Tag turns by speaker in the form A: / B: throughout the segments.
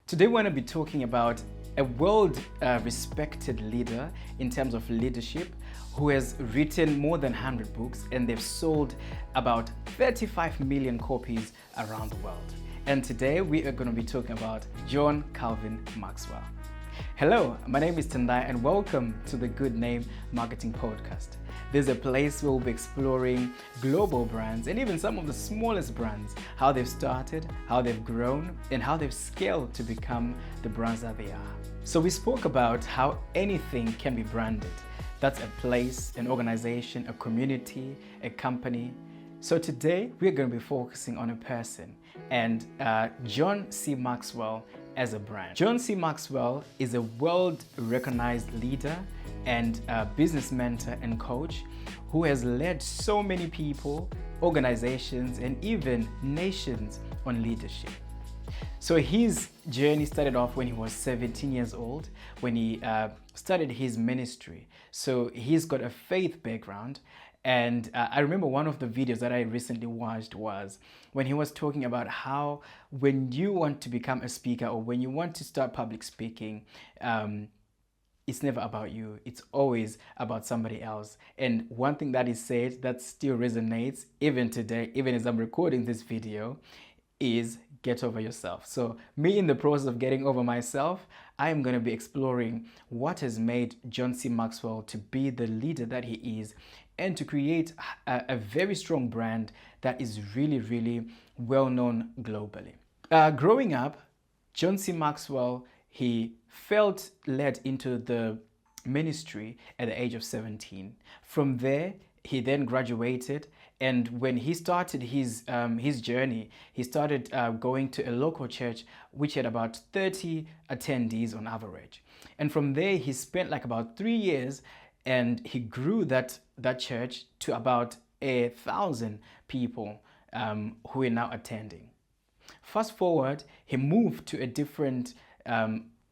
A: Today we're going to be talking about a world respected leader in terms of leadership who has written more than 100 books and they've sold about 35 million copies around the world. And today we are going to be talking about John Calvin Maxwell. Hello, my name is Tendai and welcome to the Good Name Marketing Podcast. There's a place where we'll be exploring global brands and even some of the smallest brands, how they've started, how they've grown, and how they've scaled to become the brands that they are. So we spoke about how anything can be branded. That's a place, an organization, a community, a company. So today we're going to be focusing on a person and John C. Maxwell as a brand. John C. Maxwell is a world-recognized leader and business mentor and coach who has led so many people, organizations, and even nations on leadership. So his journey started off when he was 17 years old, when he started his ministry. So he's got a faith background. And I remember one of the videos that I recently watched was when he was talking about how when you want to become a speaker or when you want to start public speaking, it's never about you. It's always about somebody else. And one thing that he said that still resonates even today, even as I'm recording this video, is get over yourself. So me, in the process of getting over myself, I am going to be exploring what has made John C. Maxwell to be the leader that he is and to create a very strong brand that is really, really well known globally. Growing up, John C. Maxwell, he felt led into the ministry at the age of 17. From there, he then graduated, and when he started his journey, he started going to a local church which had about 30 attendees on average. And from there, he spent like about 3 years, and he grew that church to about 1,000 people who are now attending. Fast forward, he moved to a different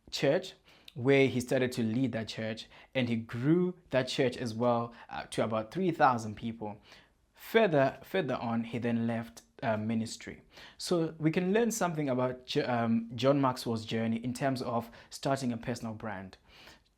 A: church where he started to lead that church, and he grew that church as well to about 3,000 people. Further on, he then left ministry. So we can learn something about John Maxwell's journey in terms of starting a personal brand.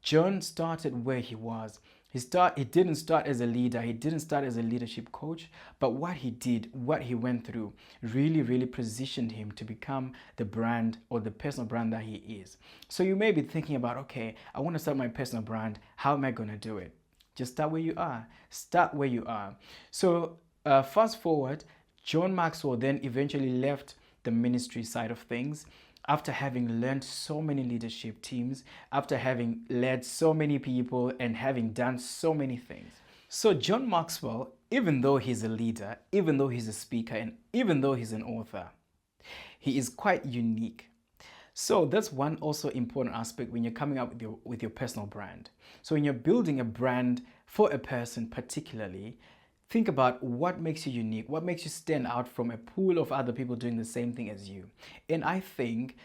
A: John started where he was. He didn't start as a leader. He didn't start as a leadership coach. But what he did, what he went through, really, really positioned him to become the brand or the personal brand that he is. So you may be thinking about, okay, I want to start my personal brand. How am I going to do it? Just start where you are. Start where you are. So fast forward, John Maxwell then eventually left the ministry side of things after having learned so many leadership teams, after having led so many people and having done so many things. So John Maxwell, even though he's a leader, even though he's a speaker, and even though he's an author, he is quite unique. So that's one also important aspect when you're coming up with your personal brand. So when you're building a brand for a person particularly, think about what makes you unique, what makes you stand out from a pool of other people doing the same thing as you. And I think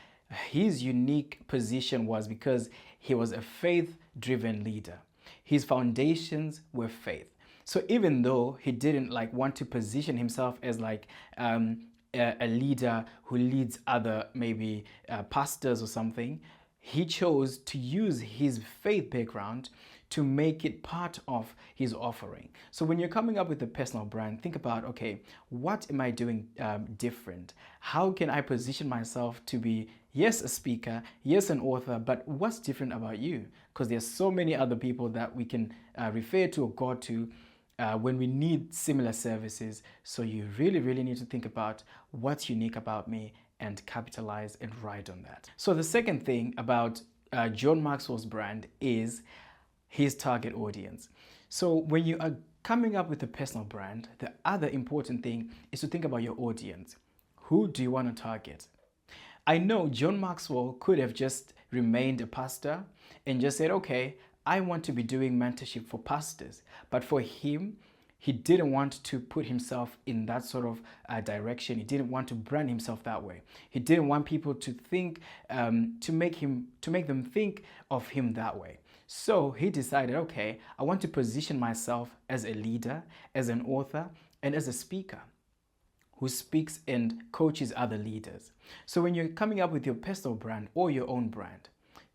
A: his unique position was because he was a faith-driven leader. His foundations were faith. So even though he didn't want to position himself as a leader who leads other maybe pastors or something, he chose to use his faith background to make it part of his offering. So when you're coming up with a personal brand, think about, okay, what am I doing different? How can I position myself to be, yes, a speaker, yes, an author, but what's different about you? Because there's so many other people that we can refer to or go to when we need similar services. So you really, really need to think about what's unique about me and capitalize and ride on that. So the second thing about John Maxwell's brand is his target audience. So when you are coming up with a personal brand, the other important thing is to think about your audience. Who do you want to target? I know John Maxwell could have just remained a pastor and just said, okay, I want to be doing mentorship for pastors. But for him, he didn't want to put himself in that sort of direction. He didn't want to brand himself that way. He didn't want people to think, to make them think of him that way. So he decided, okay, I want to position myself as a leader, as an author, and as a speaker. who speaks and coaches other leaders. So when you're coming up with your personal brand or your own brand,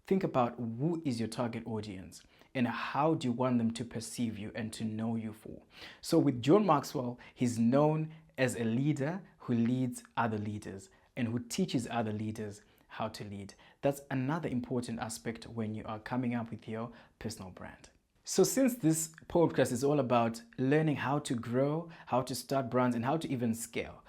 A: think about who is your target audience and how do you want them to perceive you and to know you for. So with John Maxwell, he's known as a leader who leads other leaders and who teaches other leaders how to lead. That's another important aspect when you are coming up with your personal brand. So since this podcast is all about learning how to grow, how to start brands, and how to even scale,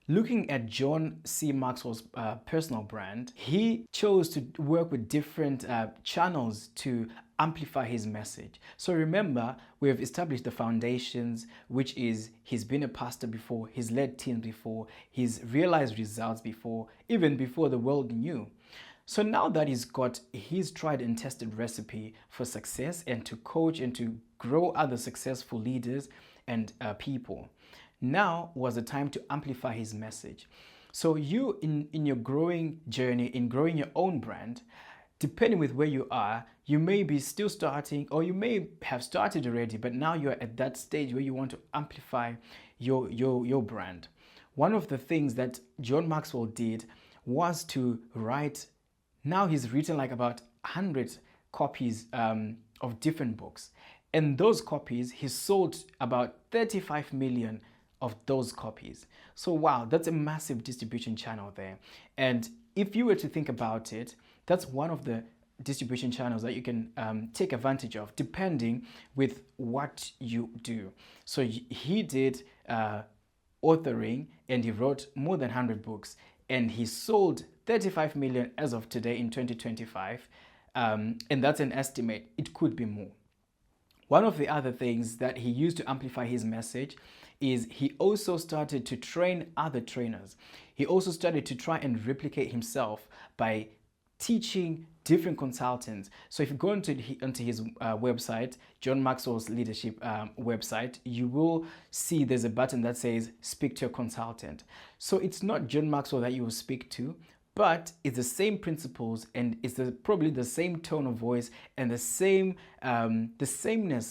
A: looking at John C. Maxwell's personal brand, he chose to work with different channels to amplify his message. So remember, we have established the foundations, which is he's been a pastor before, he's led teams before, he's realized results before, even before the world knew. So now that he's got his tried and tested recipe for success and to coach and to grow other successful leaders and people, now was the time to amplify his message. So you in your growing journey, in growing your own brand, depending with where you are, you may be still starting or you may have started already, but now you're at that stage where you want to amplify your brand. One of the things that John Maxwell did was to write. Now he's written like about 100 copies of different books. And those copies, he sold about 35 million of those copies. So wow, that's a massive distribution channel there. And if you were to think about it, that's one of the distribution channels that you can take advantage of depending with what you do. So he did authoring and he wrote more than 100 books and he sold 35 million as of today in 2025, and that's an estimate. It could be more. One of the other things that he used to amplify his message is he also started to train other trainers. He also started to try and replicate himself by teaching different consultants. So if you go into his website, John Maxwell's leadership website, you will see there's a button that says speak to a consultant. So it's not John Maxwell that you will speak to, but it's the same principles and it's probably the same tone of voice and the sameness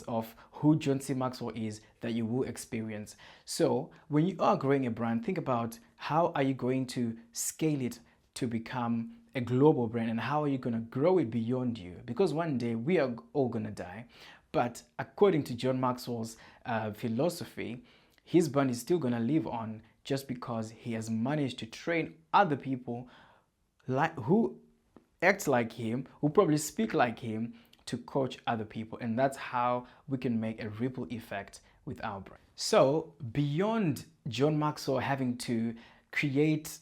A: of who John C. Maxwell is that you will experience. So when you are growing a brand, think about how are you going to scale it to become a global brand and how are you going to grow it beyond you? Because one day we are all going to die. But according to John Maxwell's philosophy, his brand is still going to live on just because he has managed to train other people who act like him, who probably speak like him, to coach other people. And that's how we can make a ripple effect with our brand. So beyond John Maxwell having to create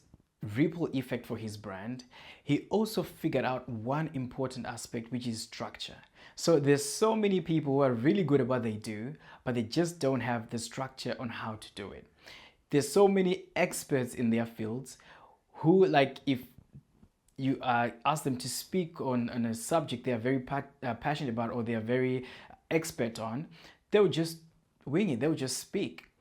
A: ripple effect for his brand, he also figured out one important aspect, which is structure. So there's so many people who are really good at what they do, but they just don't have the structure on how to do it. There's so many experts in their fields who, like, if you ask them to speak on a subject they are very passionate about or they are very expert on, they'll just wing it, they'll just speak.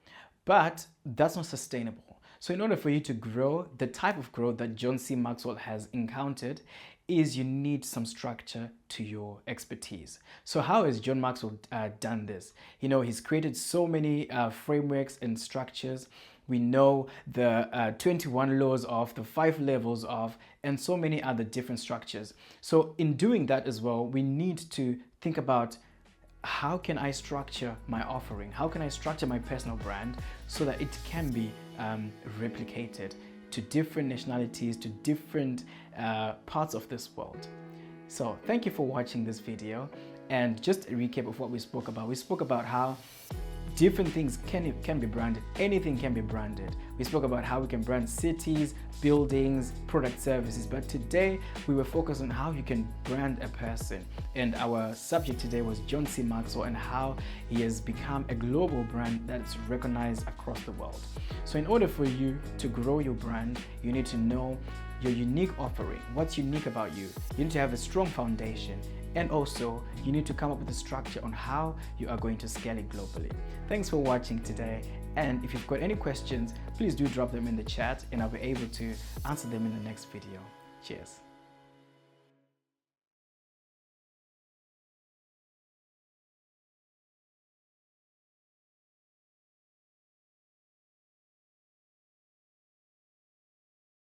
A: But that's not sustainable. So in order for you to grow, the type of growth that John C. Maxwell has encountered is you need some structure to your expertise. So how has John Maxwell done this? You know, he's created so many frameworks and structures. We know the 21 laws of, the 5 levels of, and so many other different structures. So in doing that as well, we need to think about how can I structure my offering? How can I structure my personal brand so that it can be replicated to different nationalities, to different parts of this world? So thank you for watching this video. And just a recap of what we spoke about. We spoke about how different things can be branded. Anything can be branded. We spoke about how we can brand cities, buildings, product, services. But today we were focused on how you can brand a person. And our subject today was John C. Maxwell and how he has become a global brand that's recognized across the world. So in order for you to grow your brand, you need to know your unique offering. What's unique about you? You need to have a strong foundation. And also, you need to come up with a structure on how you are going to scale it globally. Thanks for watching today. And if you've got any questions, please do drop them in the chat and I'll be able to answer them in the next video. Cheers.